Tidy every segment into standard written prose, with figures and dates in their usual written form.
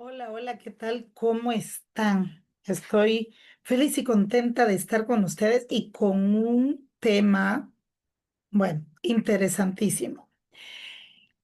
Hola, hola, ¿qué tal? ¿Cómo están? Estoy feliz y contenta de estar con ustedes y con un tema, bueno, interesantísimo.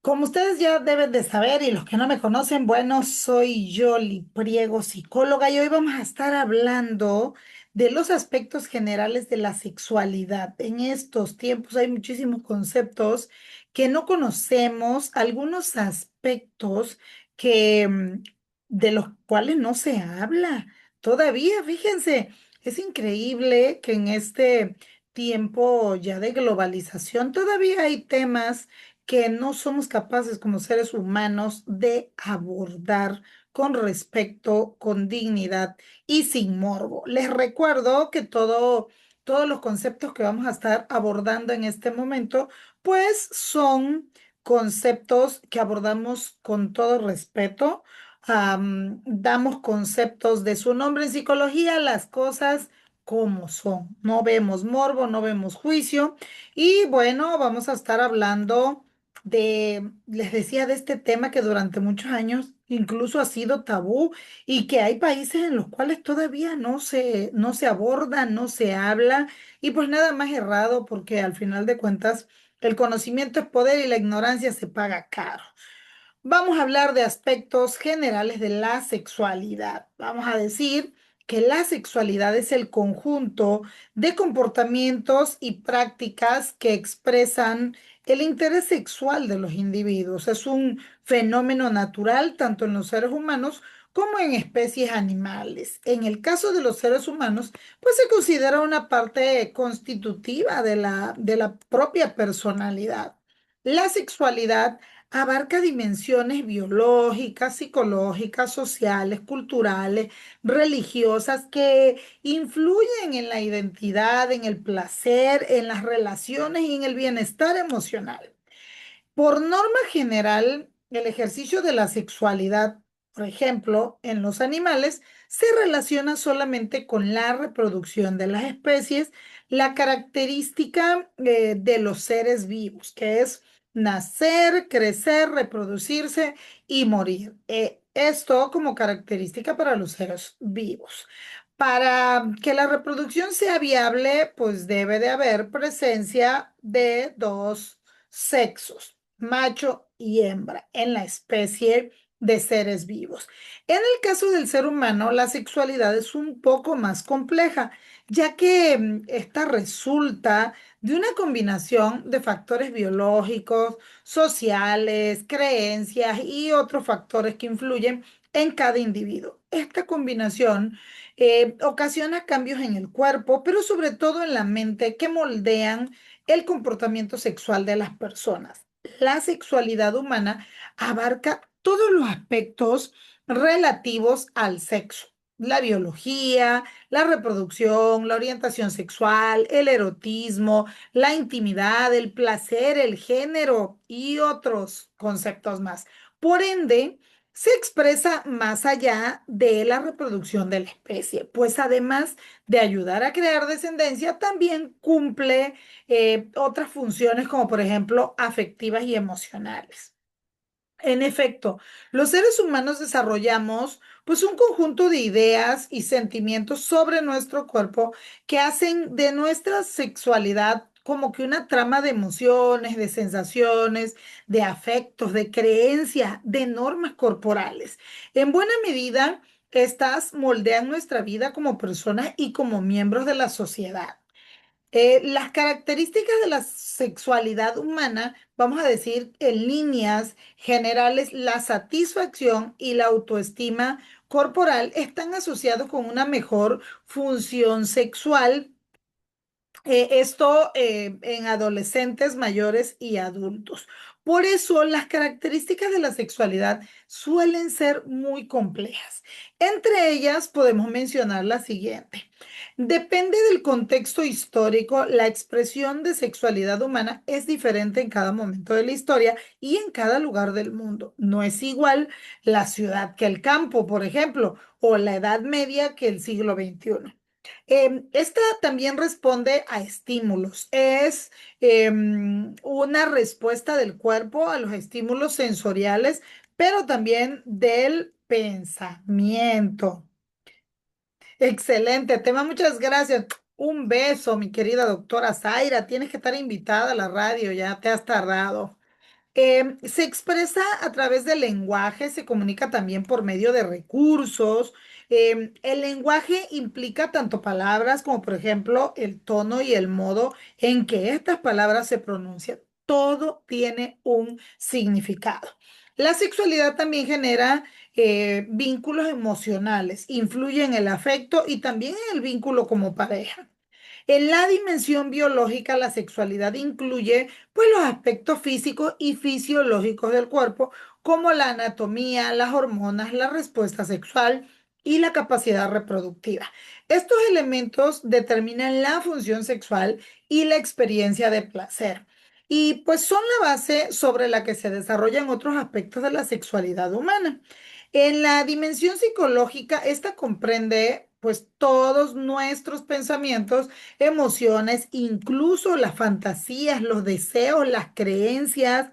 Como ustedes ya deben de saber y los que no me conocen, bueno, soy Yoli Priego, psicóloga, y hoy vamos a estar hablando de los aspectos generales de la sexualidad. En estos tiempos hay muchísimos conceptos que no conocemos, algunos aspectos que de los cuales no se habla todavía. Fíjense, es increíble que en este tiempo ya de globalización todavía hay temas que no somos capaces como seres humanos de abordar con respeto, con dignidad y sin morbo. Les recuerdo que todos los conceptos que vamos a estar abordando en este momento, pues son conceptos que abordamos con todo respeto. Damos conceptos de su nombre en psicología, las cosas como son. No vemos morbo, no vemos juicio. Y bueno, vamos a estar hablando les decía, de este tema que durante muchos años incluso ha sido tabú y que hay países en los cuales todavía no se aborda, no se habla y pues nada más errado porque al final de cuentas el conocimiento es poder y la ignorancia se paga caro. Vamos a hablar de aspectos generales de la sexualidad. Vamos a decir que la sexualidad es el conjunto de comportamientos y prácticas que expresan el interés sexual de los individuos. Es un fenómeno natural tanto en los seres humanos como en especies animales. En el caso de los seres humanos, pues se considera una parte constitutiva de la propia personalidad. La sexualidad abarca dimensiones biológicas, psicológicas, sociales, culturales, religiosas que influyen en la identidad, en el placer, en las relaciones y en el bienestar emocional. Por norma general, el ejercicio de la sexualidad, por ejemplo, en los animales, se relaciona solamente con la reproducción de las especies, la característica de los seres vivos, que es nacer, crecer, reproducirse y morir. Esto como característica para los seres vivos. Para que la reproducción sea viable, pues debe de haber presencia de dos sexos, macho y hembra, en la especie de seres vivos. En el caso del ser humano, la sexualidad es un poco más compleja, ya que esta resulta de una combinación de factores biológicos, sociales, creencias y otros factores que influyen en cada individuo. Esta combinación ocasiona cambios en el cuerpo, pero sobre todo en la mente que moldean el comportamiento sexual de las personas. La sexualidad humana abarca todos los aspectos relativos al sexo. La biología, la reproducción, la orientación sexual, el erotismo, la intimidad, el placer, el género y otros conceptos más. Por ende, se expresa más allá de la reproducción de la especie, pues además de ayudar a crear descendencia, también cumple otras funciones como por ejemplo afectivas y emocionales. En efecto, los seres humanos desarrollamos pues un conjunto de ideas y sentimientos sobre nuestro cuerpo que hacen de nuestra sexualidad como que una trama de emociones, de sensaciones, de afectos, de creencias, de normas corporales. En buena medida, estas moldean nuestra vida como personas y como miembros de la sociedad. Las características de la sexualidad humana, vamos a decir en líneas generales, la satisfacción y la autoestima corporal están asociados con una mejor función sexual, esto en adolescentes, mayores y adultos. Por eso las características de la sexualidad suelen ser muy complejas. Entre ellas podemos mencionar la siguiente. Depende del contexto histórico, la expresión de sexualidad humana es diferente en cada momento de la historia y en cada lugar del mundo. No es igual la ciudad que el campo, por ejemplo, o la Edad Media que el siglo XXI. Esta también responde a estímulos. Es una respuesta del cuerpo a los estímulos sensoriales, pero también del pensamiento. Excelente tema, muchas gracias. Un beso, mi querida doctora Zaira. Tienes que estar invitada a la radio, ya te has tardado. Se expresa a través del lenguaje, se comunica también por medio de recursos. El lenguaje implica tanto palabras como, por ejemplo, el tono y el modo en que estas palabras se pronuncian. Todo tiene un significado. La sexualidad también genera vínculos emocionales, influye en el afecto y también en el vínculo como pareja. En la dimensión biológica, la sexualidad incluye pues los aspectos físicos y fisiológicos del cuerpo, como la anatomía, las hormonas, la respuesta sexual y la capacidad reproductiva. Estos elementos determinan la función sexual y la experiencia de placer. Y pues son la base sobre la que se desarrollan otros aspectos de la sexualidad humana. En la dimensión psicológica, esta comprende pues todos nuestros pensamientos, emociones, incluso las fantasías, los deseos, las creencias,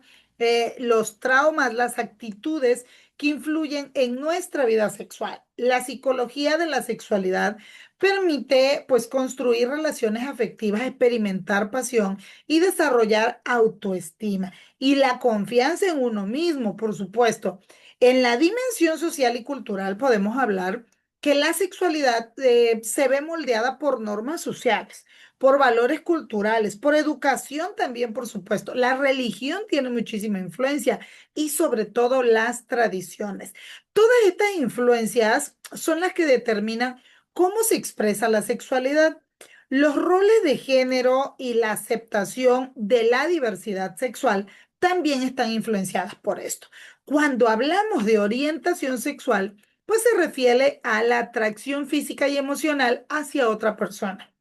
los traumas, las actitudes que influyen en nuestra vida sexual. La psicología de la sexualidad permite pues construir relaciones afectivas, experimentar pasión y desarrollar autoestima y la confianza en uno mismo, por supuesto. En la dimensión social y cultural podemos hablar que la sexualidad se ve moldeada por normas sociales, por valores culturales, por educación también, por supuesto. La religión tiene muchísima influencia y sobre todo las tradiciones. Todas estas influencias son las que determinan cómo se expresa la sexualidad. Los roles de género y la aceptación de la diversidad sexual también están influenciadas por esto. Cuando hablamos de orientación sexual, pues se refiere a la atracción física y emocional hacia otra persona.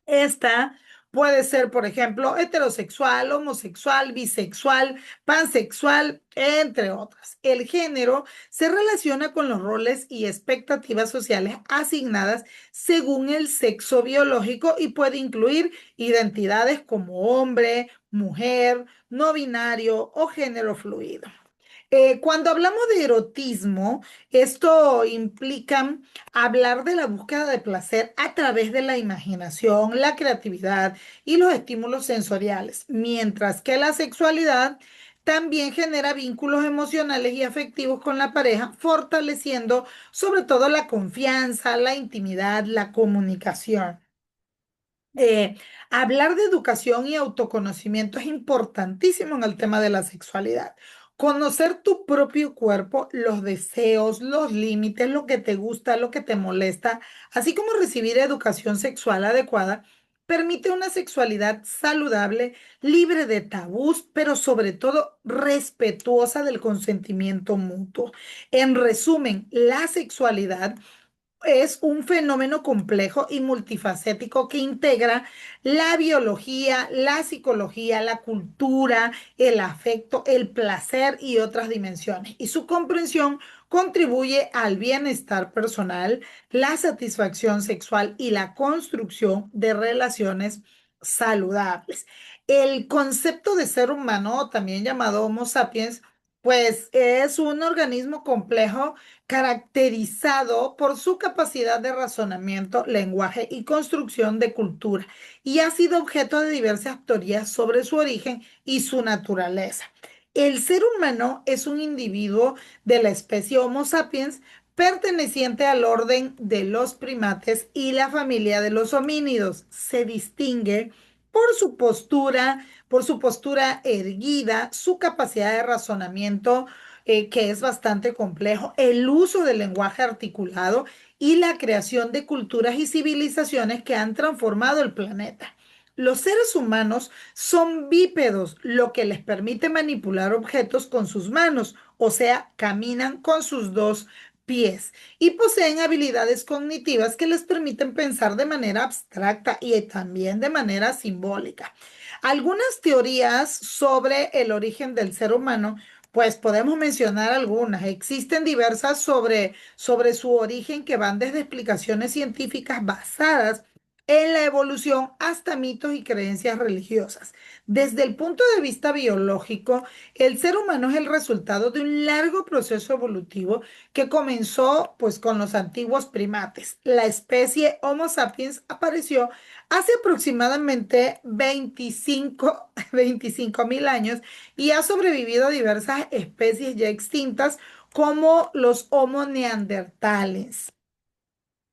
Esta puede ser, por ejemplo, heterosexual, homosexual, bisexual, pansexual, entre otras. El género se relaciona con los roles y expectativas sociales asignadas según el sexo biológico y puede incluir identidades como hombre, mujer, no binario o género fluido. Cuando hablamos de erotismo, esto implica hablar de la búsqueda de placer a través de la imaginación, la creatividad y los estímulos sensoriales, mientras que la sexualidad también genera vínculos emocionales y afectivos con la pareja, fortaleciendo sobre todo la confianza, la intimidad, la comunicación. Eh, Hablar de educación y autoconocimiento es importantísimo en el tema de la sexualidad. Conocer tu propio cuerpo, los deseos, los límites, lo que te gusta, lo que te molesta, así como recibir educación sexual adecuada, permite una sexualidad saludable, libre de tabús, pero sobre todo respetuosa del consentimiento mutuo. En resumen, la sexualidad es un fenómeno complejo y multifacético que integra la biología, la psicología, la cultura, el afecto, el placer y otras dimensiones. Y su comprensión contribuye al bienestar personal, la satisfacción sexual y la construcción de relaciones saludables. El concepto de ser humano, también llamado Homo sapiens, pues es un organismo complejo caracterizado por su capacidad de razonamiento, lenguaje y construcción de cultura, y ha sido objeto de diversas teorías sobre su origen y su naturaleza. El ser humano es un individuo de la especie Homo sapiens perteneciente al orden de los primates y la familia de los homínidos. Se distingue por su postura erguida, su capacidad de razonamiento, que es bastante complejo, el uso del lenguaje articulado y la creación de culturas y civilizaciones que han transformado el planeta. Los seres humanos son bípedos, lo que les permite manipular objetos con sus manos, o sea, caminan con sus dos pies y poseen habilidades cognitivas que les permiten pensar de manera abstracta y también de manera simbólica. Algunas teorías sobre el origen del ser humano, pues podemos mencionar algunas. Existen diversas sobre su origen que van desde explicaciones científicas basadas en la evolución hasta mitos y creencias religiosas. Desde el punto de vista biológico, el ser humano es el resultado de un largo proceso evolutivo que comenzó pues con los antiguos primates. La especie Homo sapiens apareció hace aproximadamente 25.000 años y ha sobrevivido a diversas especies ya extintas como los Homo neandertales.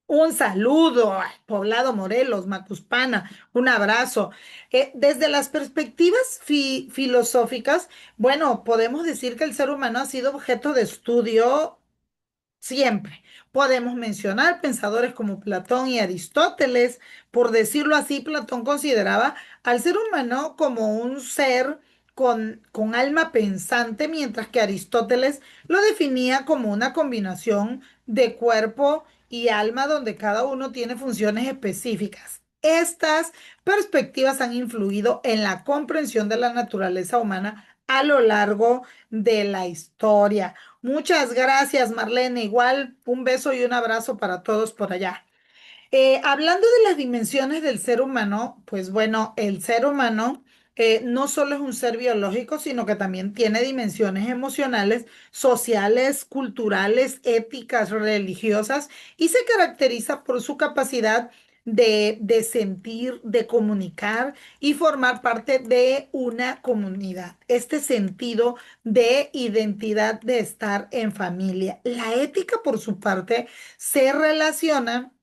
Un saludo al poblado Morelos, Macuspana, un abrazo. Desde las perspectivas filosóficas, bueno, podemos decir que el ser humano ha sido objeto de estudio siempre. Podemos mencionar pensadores como Platón y Aristóteles. Por decirlo así, Platón consideraba al ser humano como un ser con alma pensante, mientras que Aristóteles lo definía como una combinación de cuerpo y alma donde cada uno tiene funciones específicas. Estas perspectivas han influido en la comprensión de la naturaleza humana a lo largo de la historia. Muchas gracias, Marlene. Igual un beso y un abrazo para todos por allá. Hablando de las dimensiones del ser humano, pues bueno, el ser humano no solo es un ser biológico, sino que también tiene dimensiones emocionales, sociales, culturales, éticas, religiosas y se caracteriza por su capacidad de sentir, de comunicar y formar parte de una comunidad. Este sentido de identidad de estar en familia. La ética, por su parte, se relaciona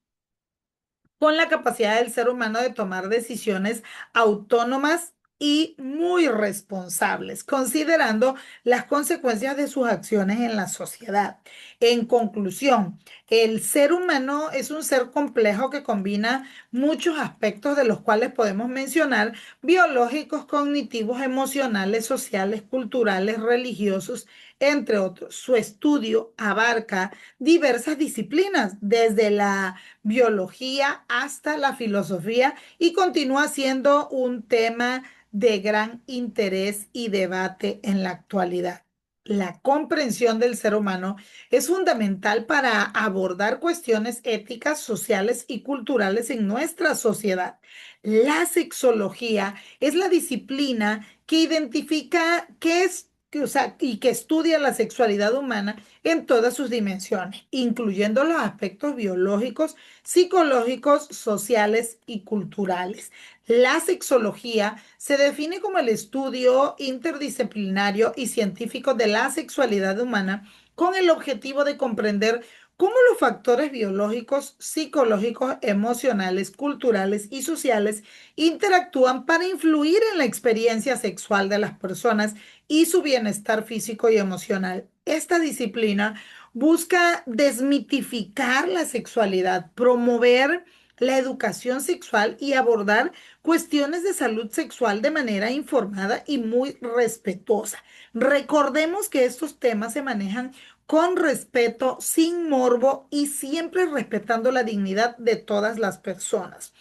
con la capacidad del ser humano de tomar decisiones autónomas y muy responsables, considerando las consecuencias de sus acciones en la sociedad. En conclusión, el ser humano es un ser complejo que combina muchos aspectos de los cuales podemos mencionar: biológicos, cognitivos, emocionales, sociales, culturales, religiosos, entre otros. Su estudio abarca diversas disciplinas, desde la biología hasta la filosofía, y continúa siendo un tema de gran interés y debate en la actualidad. La comprensión del ser humano es fundamental para abordar cuestiones éticas, sociales y culturales en nuestra sociedad. La sexología es la disciplina que identifica qué es, o sea, y que estudia la sexualidad humana en todas sus dimensiones, incluyendo los aspectos biológicos, psicológicos, sociales y culturales. La sexología se define como el estudio interdisciplinario y científico de la sexualidad humana con el objetivo de comprender cómo los factores biológicos, psicológicos, emocionales, culturales y sociales interactúan para influir en la experiencia sexual de las personas y su bienestar físico y emocional. Esta disciplina busca desmitificar la sexualidad, promover la educación sexual y abordar cuestiones de salud sexual de manera informada y muy respetuosa. Recordemos que estos temas se manejan con respeto, sin morbo y siempre respetando la dignidad de todas las personas.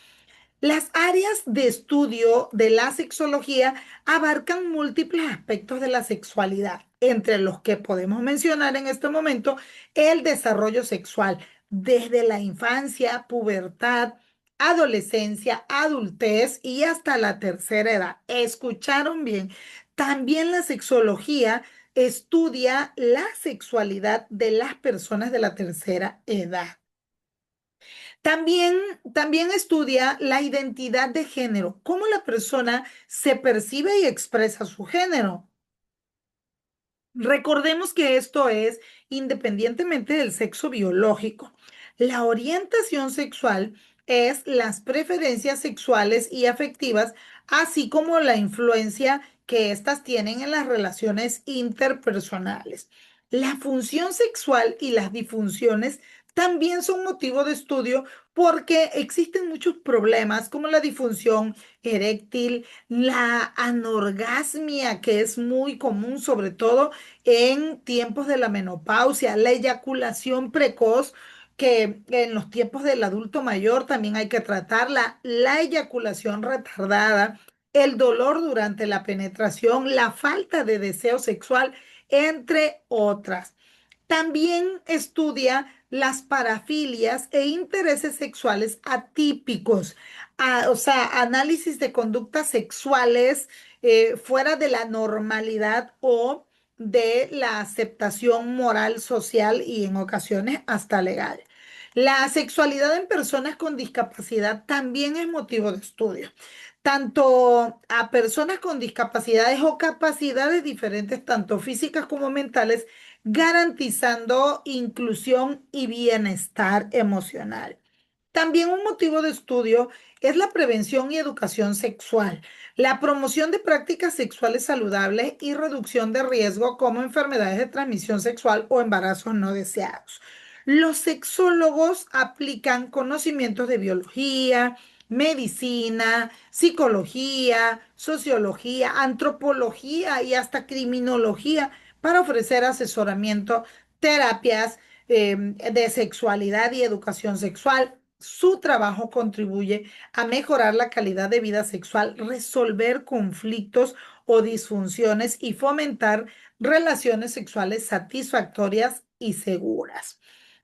Las áreas de estudio de la sexología abarcan múltiples aspectos de la sexualidad, entre los que podemos mencionar en este momento el desarrollo sexual desde la infancia, pubertad, adolescencia, adultez y hasta la tercera edad. ¿Escucharon bien? También la sexología estudia la sexualidad de las personas de la tercera edad. También, también estudia la identidad de género, cómo la persona se percibe y expresa su género. Recordemos que esto es independientemente del sexo biológico. La orientación sexual es las preferencias sexuales y afectivas, así como la influencia que éstas tienen en las relaciones interpersonales. La función sexual y las disfunciones también son motivo de estudio porque existen muchos problemas como la disfunción eréctil, la anorgasmia, que es muy común, sobre todo en tiempos de la menopausia, la eyaculación precoz, que en los tiempos del adulto mayor también hay que tratarla, la eyaculación retardada, el dolor durante la penetración, la falta de deseo sexual, entre otras. También estudia las parafilias e intereses sexuales atípicos. O sea, análisis de conductas sexuales fuera de la normalidad o de la aceptación moral, social y en ocasiones hasta legal. La sexualidad en personas con discapacidad también es motivo de estudio, tanto a personas con discapacidades o capacidades diferentes, tanto físicas como mentales, garantizando inclusión y bienestar emocional. También un motivo de estudio es la prevención y educación sexual, la promoción de prácticas sexuales saludables y reducción de riesgo como enfermedades de transmisión sexual o embarazos no deseados. Los sexólogos aplican conocimientos de biología, medicina, psicología, sociología, antropología y hasta criminología para ofrecer asesoramiento, terapias de sexualidad y educación sexual. Su trabajo contribuye a mejorar la calidad de vida sexual, resolver conflictos o disfunciones y fomentar relaciones sexuales satisfactorias y seguras.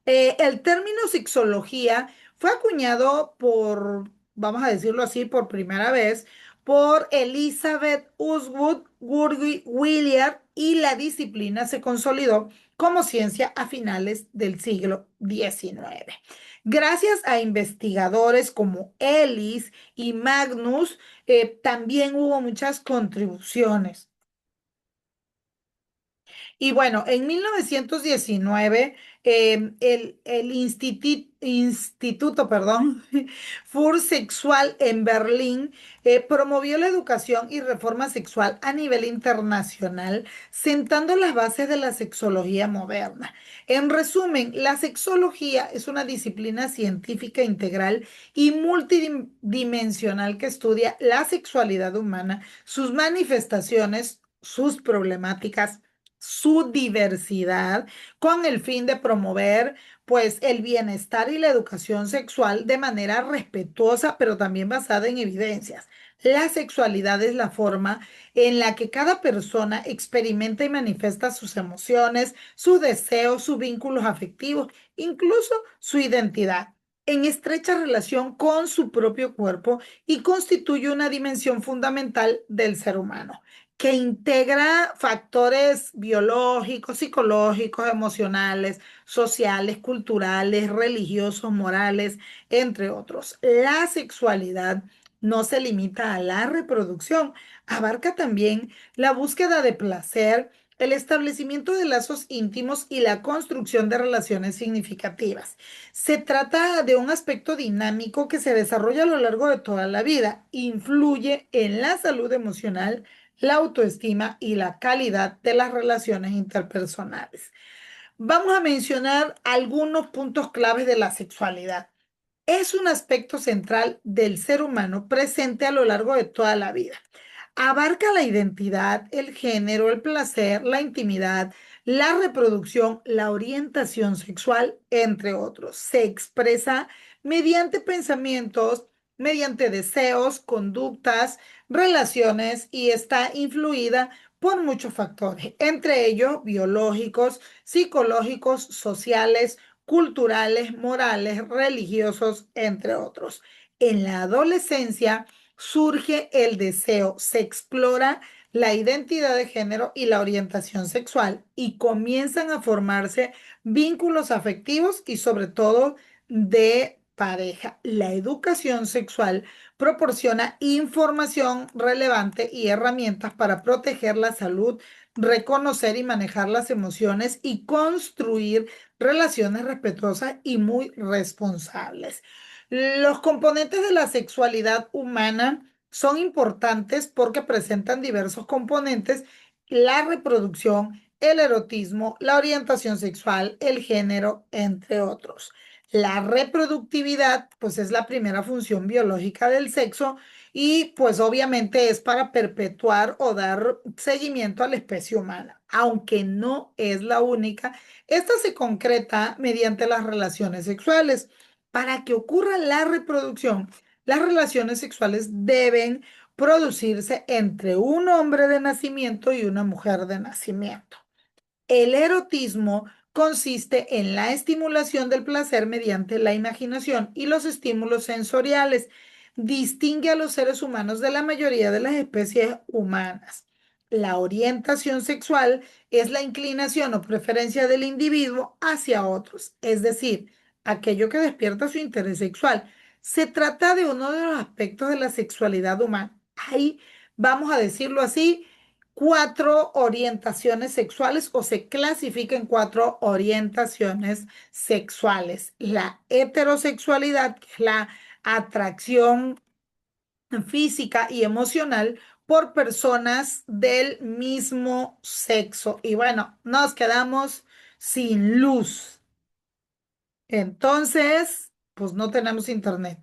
El término sexología fue acuñado por, vamos a decirlo así, por primera vez por Elizabeth Usgood Willard y la disciplina se consolidó como ciencia a finales del siglo XIX. Gracias a investigadores como Ellis y Magnus, también hubo muchas contribuciones. Y bueno, en 1919, Instituto, perdón, Fur Sexual en Berlín promovió la educación y reforma sexual a nivel internacional, sentando las bases de la sexología moderna. En resumen, la sexología es una disciplina científica integral y multidimensional que estudia la sexualidad humana, sus manifestaciones, sus problemáticas, su diversidad con el fin de promover pues el bienestar y la educación sexual de manera respetuosa, pero también basada en evidencias. La sexualidad es la forma en la que cada persona experimenta y manifiesta sus emociones, sus deseos, sus vínculos afectivos, incluso su identidad, en estrecha relación con su propio cuerpo y constituye una dimensión fundamental del ser humano que integra factores biológicos, psicológicos, emocionales, sociales, culturales, religiosos, morales, entre otros. La sexualidad no se limita a la reproducción, abarca también la búsqueda de placer, el establecimiento de lazos íntimos y la construcción de relaciones significativas. Se trata de un aspecto dinámico que se desarrolla a lo largo de toda la vida, influye en la salud emocional, la autoestima y la calidad de las relaciones interpersonales. Vamos a mencionar algunos puntos claves de la sexualidad. Es un aspecto central del ser humano presente a lo largo de toda la vida. Abarca la identidad, el género, el placer, la intimidad, la reproducción, la orientación sexual, entre otros. Se expresa mediante pensamientos, mediante deseos, conductas, relaciones y está influida por muchos factores, entre ellos biológicos, psicológicos, sociales, culturales, morales, religiosos, entre otros. En la adolescencia, surge el deseo, se explora la identidad de género y la orientación sexual y comienzan a formarse vínculos afectivos y sobre todo de pareja. La educación sexual proporciona información relevante y herramientas para proteger la salud, reconocer y manejar las emociones y construir relaciones respetuosas y muy responsables. Los componentes de la sexualidad humana son importantes porque presentan diversos componentes, la reproducción, el erotismo, la orientación sexual, el género, entre otros. La reproductividad, pues es la primera función biológica del sexo y pues obviamente es para perpetuar o dar seguimiento a la especie humana, aunque no es la única. Esta se concreta mediante las relaciones sexuales. Para que ocurra la reproducción, las relaciones sexuales deben producirse entre un hombre de nacimiento y una mujer de nacimiento. El erotismo consiste en la estimulación del placer mediante la imaginación y los estímulos sensoriales. Distingue a los seres humanos de la mayoría de las especies humanas. La orientación sexual es la inclinación o preferencia del individuo hacia otros, es decir, aquello que despierta su interés sexual. Se trata de uno de los aspectos de la sexualidad humana. Hay, vamos a decirlo así, cuatro orientaciones sexuales o se clasifica en cuatro orientaciones sexuales. La heterosexualidad, que es la atracción física y emocional por personas del mismo sexo. Y bueno, nos quedamos sin luz. Entonces, pues no tenemos internet.